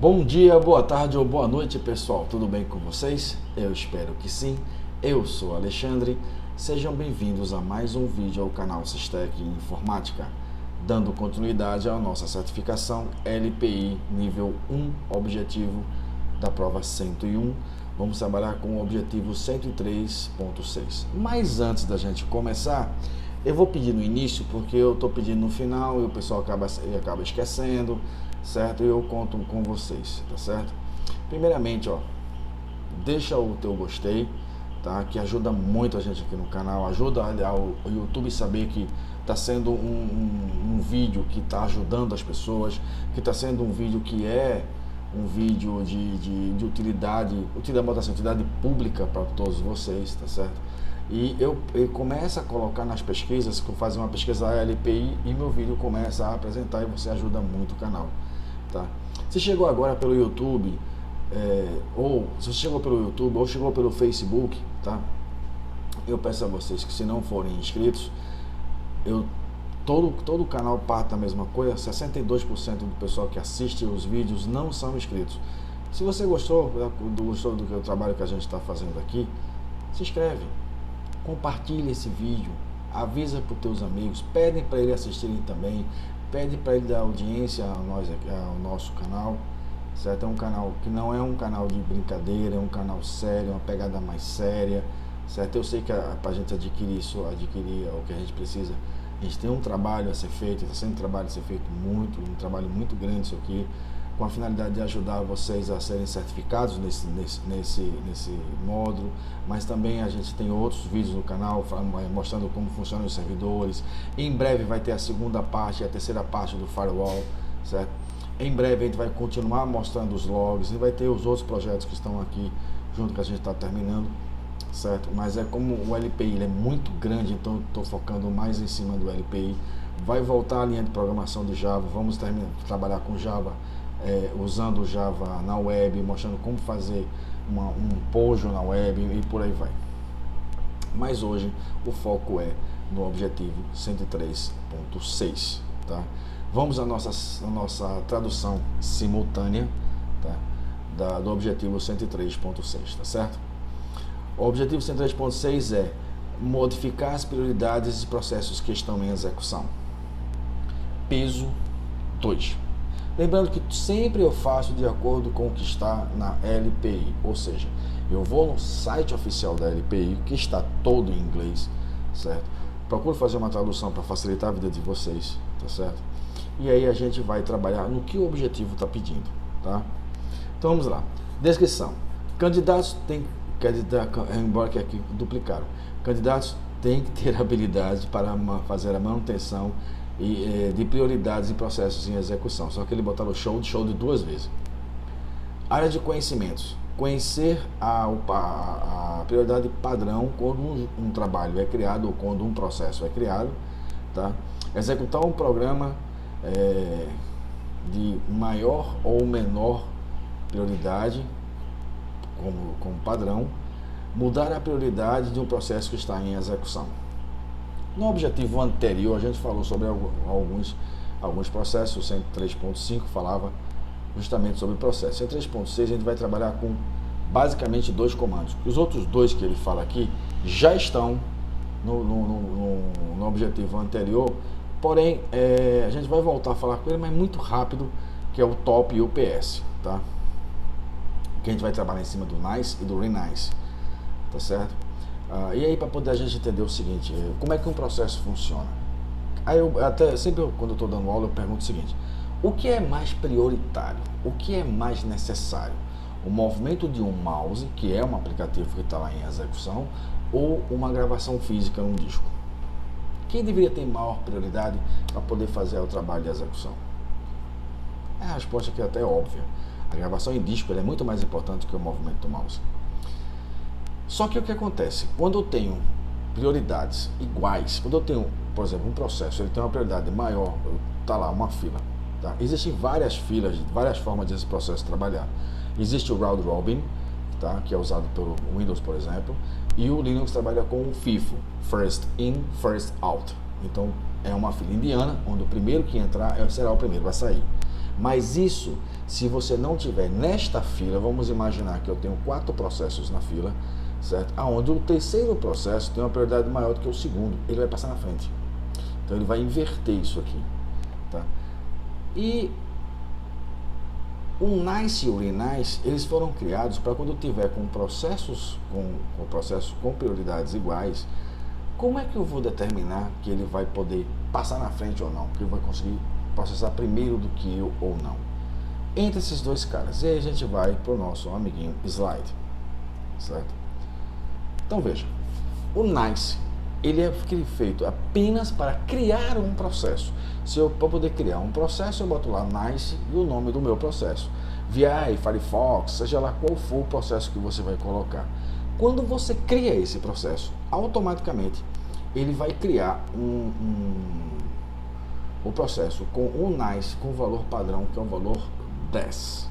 Bom dia, boa tarde ou boa noite, pessoal. Tudo bem com vocês? Eu espero que sim. Eu sou Alexandre. Sejam bem-vindos a mais um vídeo ao canal Sistec Informática, dando continuidade à nossa certificação LPI nível 1, objetivo da prova 101. Vamos trabalhar com o objetivo 103.6. Mas antes da gente começar, eu vou pedir no início, porque eu estou pedindo no final e o pessoal acaba esquecendo, certo? E eu conto com vocês, tá certo? Primeiramente, deixa o teu gostei, tá? Que ajuda muito a gente aqui no canal, ajuda o YouTube saber que está sendo um vídeo que está ajudando as pessoas, que está sendo um vídeo que é um vídeo de utilidade pública para todos vocês, tá certo? E eu começo a colocar nas pesquisas, que eu faço uma pesquisa LPI e meu vídeo começa a apresentar e você ajuda muito o canal, tá? Se chegou agora pelo YouTube, ou chegou pelo Facebook, tá? Eu peço a vocês que, se não forem inscritos, todo o canal parte da mesma coisa. 62% do pessoal que assiste os vídeos não são inscritos. Se você gostou do trabalho que a gente está fazendo aqui, se inscreve, compartilha esse vídeo, avisa para os teus amigos, pede para eles assistirem também, pede para eles dar audiência ao nosso canal, certo? É um canal que não é um canal de brincadeira, é um canal sério, uma pegada mais séria, certo? Eu sei que para a gente adquirir o que a gente precisa, a gente tem um trabalho a ser feito, está sendo um trabalho a ser feito um trabalho muito grande isso aqui, com a finalidade de ajudar vocês a serem certificados nesse módulo, mas também a gente tem outros vídeos no canal mostrando como funcionam os servidores. Em breve vai ter a segunda parte e a terceira parte do firewall, certo? Em breve a gente vai continuar mostrando os logs e vai ter os outros projetos que estão aqui junto, que a gente está terminando, certo? Mas é como o LPI ele é muito grande, então estou focando mais em cima do LPI. Vai voltar a linha de programação de Java, vamos trabalhar com Java, usando o Java na web, mostrando como fazer um POJO na web e por aí vai. Mas hoje o foco é no objetivo 103.6, tá? Vamos à nossa tradução simultânea, tá? Do objetivo 103.6, tá certo? O objetivo 103.6 é modificar as prioridades e processos que estão em execução. Peso 2. Lembrando que sempre eu faço de acordo com o que está na LPI, ou seja, eu vou no site oficial da LPI, que está todo em inglês, certo? Procuro fazer uma tradução para facilitar a vida de vocês, tá certo? E aí a gente vai trabalhar no que o objetivo está pedindo, tá? Então vamos lá. Descrição. Embora que aqui duplicaram. Candidatos têm que ter habilidade para fazer a manutenção de prioridades e processos em execução. Só que ele botaram o show de 2 vezes. Área de conhecimentos. Conhecer a prioridade padrão quando um trabalho é criado ou quando um processo é criado, tá? Executar um programa de maior ou menor prioridade como padrão. Mudar a prioridade de um processo que está em execução. No objetivo anterior, a gente falou sobre alguns processos. O 103.5 falava justamente sobre processos. O 103.6 a gente vai trabalhar com basicamente 2 comandos. Os outros 2 que ele fala aqui já estão no objetivo anterior, porém a gente vai voltar a falar com ele, mas muito rápido, que é o top e o PS, tá? Que a gente vai trabalhar em cima do nice e do renice, tá certo? E aí, para poder a gente entender o seguinte, como é que um processo funciona? Aí quando eu estou dando aula, eu pergunto o seguinte: o que é mais prioritário? O que é mais necessário? O movimento de um mouse, que é um aplicativo que está lá em execução, ou uma gravação física num disco? Quem deveria ter maior prioridade para poder fazer o trabalho de execução? A resposta aqui é até óbvia. A gravação em disco é muito mais importante que o movimento do mouse. Só que o que acontece? Quando eu tenho prioridades iguais, quando eu tenho, por exemplo, um processo, ele tem uma prioridade maior, está lá uma fila, tá? Existem várias filas, várias formas desse processo trabalhar. Existe o round robin, tá? Que é usado pelo Windows, por exemplo, e o Linux trabalha com o FIFO, first in, first out. Então é uma fila indiana, onde o primeiro que entrar será o primeiro a sair. Mas isso, se você não tiver nesta fila, vamos imaginar que eu tenho 4 processos na fila, certo? Aonde o terceiro processo tem uma prioridade maior do que o segundo, ele vai passar na frente. Então ele vai inverter isso aqui, tá? E o Nice e o Renice, eles foram criados para quando eu tiver com processos com prioridades iguais, como é que eu vou determinar que ele vai poder passar na frente ou não? Que ele vai conseguir processar primeiro do que eu ou não? Entre esses dois caras. E aí a gente vai para o nosso amiguinho slide, certo? Então veja, o Nice, ele é feito apenas para criar um processo. Se eu para poder criar um processo, eu boto lá Nice e o nome do meu processo. VI, Firefox, seja lá qual for o processo que você vai colocar. Quando você cria esse processo, automaticamente ele vai criar o processo com o Nice com o valor padrão, que é o valor 10.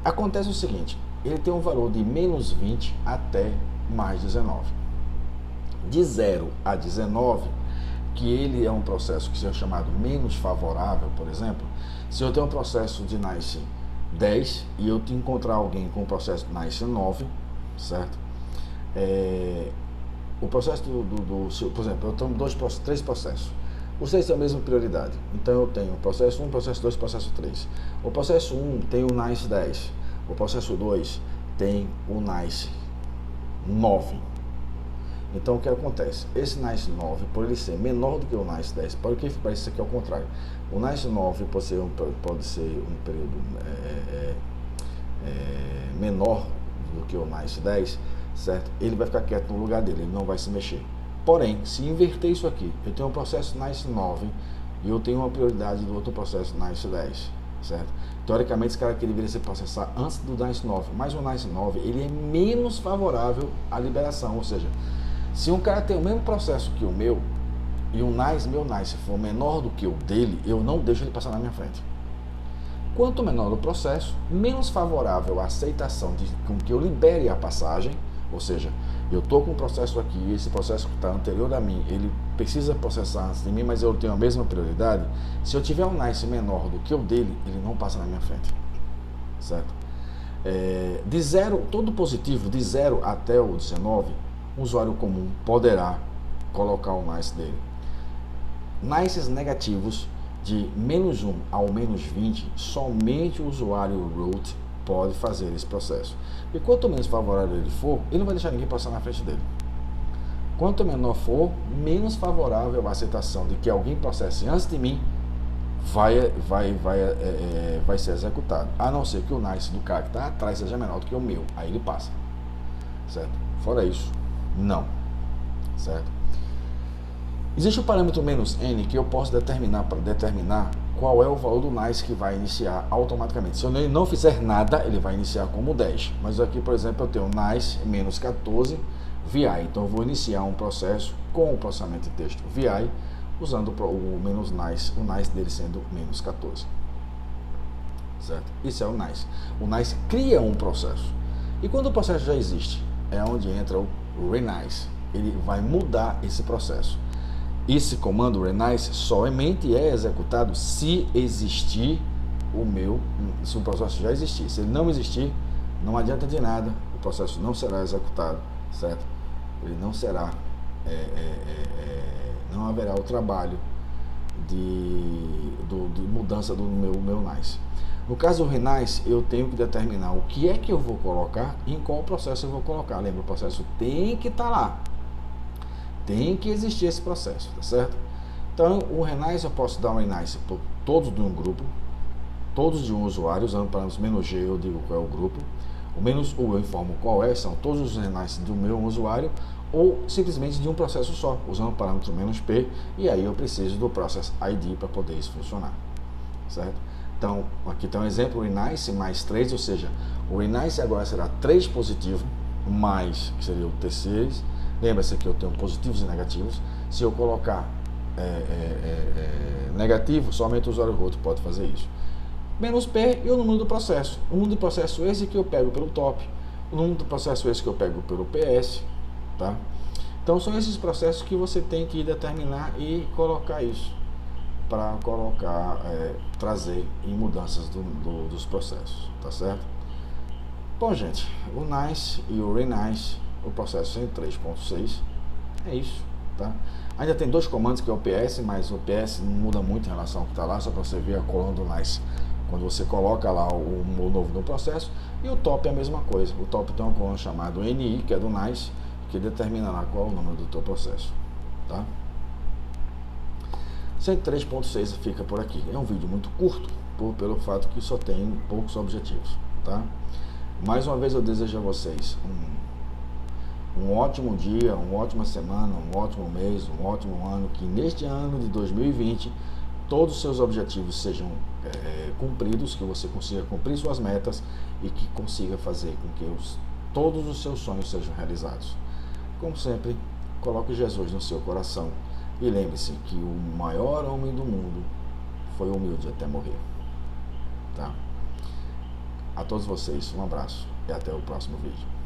Acontece o seguinte, ele tem um valor de menos 20 até mais 19. De 0 a 19, que ele é um processo que seja chamado menos favorável, por exemplo, se eu tenho um processo de Nice 10 e eu te encontrar alguém com o processo Nice 9, certo? O processo por exemplo, eu tenho 3 processos. Os 3 têm a mesma prioridade. Então eu tenho processo 1, processo 2, processo 3. O processo 1 tem o Nice 10. O processo 2 tem o Nice 9. Então o que acontece? Esse Nice 9, por ele ser menor do que o Nice 10, porque parece que é o contrário. O Nice 9 pode ser um período menor do que o Nice 10, certo? Ele vai ficar quieto no lugar dele, ele não vai se mexer. Porém, se inverter isso aqui, eu tenho um processo Nice 9 e eu tenho uma prioridade do outro processo Nice 10, certo? Teoricamente, esse cara aqui deveria ser processado antes do Nice 9, mas o Nice 9 ele é menos favorável à liberação, ou seja, se um cara tem o mesmo processo que o meu e o meu Nice for menor do que o dele, eu não deixo ele passar na minha frente. Quanto menor o processo, menos favorável a aceitação de com que eu libere a passagem, ou seja, eu estou com um processo aqui, e esse processo que está anterior a mim, ele precisa processar antes de mim, mas eu tenho a mesma prioridade. Se eu tiver um Nice menor do que o dele, ele não passa na minha frente, certo? De 0, todo positivo, de 0 até o 19, o usuário comum poderá colocar o Nice dele. Nices negativos, de menos 1 ao menos 20, somente o usuário root pode fazer esse processo. E quanto menos favorável ele for, ele não vai deixar ninguém passar na frente dele. Quanto menor for, menos favorável a aceitação de que alguém processe antes de mim vai ser executado. A não ser que o Nice do cara que está atrás seja menor do que o meu. Aí ele passa. Certo? Fora isso, não. Certo? Existe o parâmetro "-n", que eu posso determinar para determinar qual é o valor do Nice que vai iniciar automaticamente. Se eu não fizer nada, ele vai iniciar como 10. Mas aqui, por exemplo, eu tenho Nice menos 14 VI. Então eu vou iniciar um processo com o processamento de texto VI, usando o menos Nice, o Nice dele sendo menos 14. Certo? Isso é o Nice. O Nice cria um processo. E quando o processo já existe, é onde entra o Renice. Ele vai mudar esse processo. Esse comando Renice somente é executado se existir se o processo já existir. Se ele não existir, não adianta de nada, o processo não será executado, certo? Ele não será, não haverá o trabalho de mudança do meu Nice. No caso do Renice, eu tenho que determinar o que é que eu vou colocar e em qual processo eu vou colocar. Lembra, o processo tem que estar lá. Tem que existir esse processo, tá certo? Então, o Renice, eu posso dar um Renice por todos de um grupo, todos de um usuário, usando parâmetros "-g", eu digo qual é o grupo. O "-u" eu informo qual são todos os Renice do meu usuário, ou simplesmente de um processo só, usando o parâmetro "-p", e aí eu preciso do Process ID para poder isso funcionar, certo? Então, aqui está um exemplo, o Renice mais 3, ou seja, o Renice agora será 3 positivo, mais, que seria o T6. Lembra-se que eu tenho positivos e negativos. Se eu colocar negativo, somente o usuário root pode fazer isso. Menos P e o número do processo. O número do processo esse que eu pego pelo top. O número do processo esse que eu pego pelo PS. Tá? Então são esses processos que você tem que determinar e colocar isso. para colocar, trazer em mudanças dos processos, tá certo? Bom, gente, o NICE e o RENICE, o processo 103.6, é isso, tá? Ainda tem dois comandos, que é o PS, mas o PS não muda muito em relação ao que está lá, só para você ver a coluna do NICE, quando você coloca lá o novo no processo, e o top é a mesma coisa. O top tem uma coluna chamada NI, que é do NICE, que determina lá qual é o número do teu processo, tá? 103.6 fica por aqui. É um vídeo muito curto, pelo fato que só tem poucos objetivos, tá? Mais uma vez eu desejo a vocês um ótimo dia, uma ótima semana, um ótimo mês, um ótimo ano, que neste ano de 2020 todos os seus objetivos sejam cumpridos, que você consiga cumprir suas metas e que consiga fazer com que todos os seus sonhos sejam realizados. Como sempre, coloque Jesus no seu coração e lembre-se que o maior homem do mundo foi humilde até morrer. Tá? A todos vocês, um abraço e até o próximo vídeo.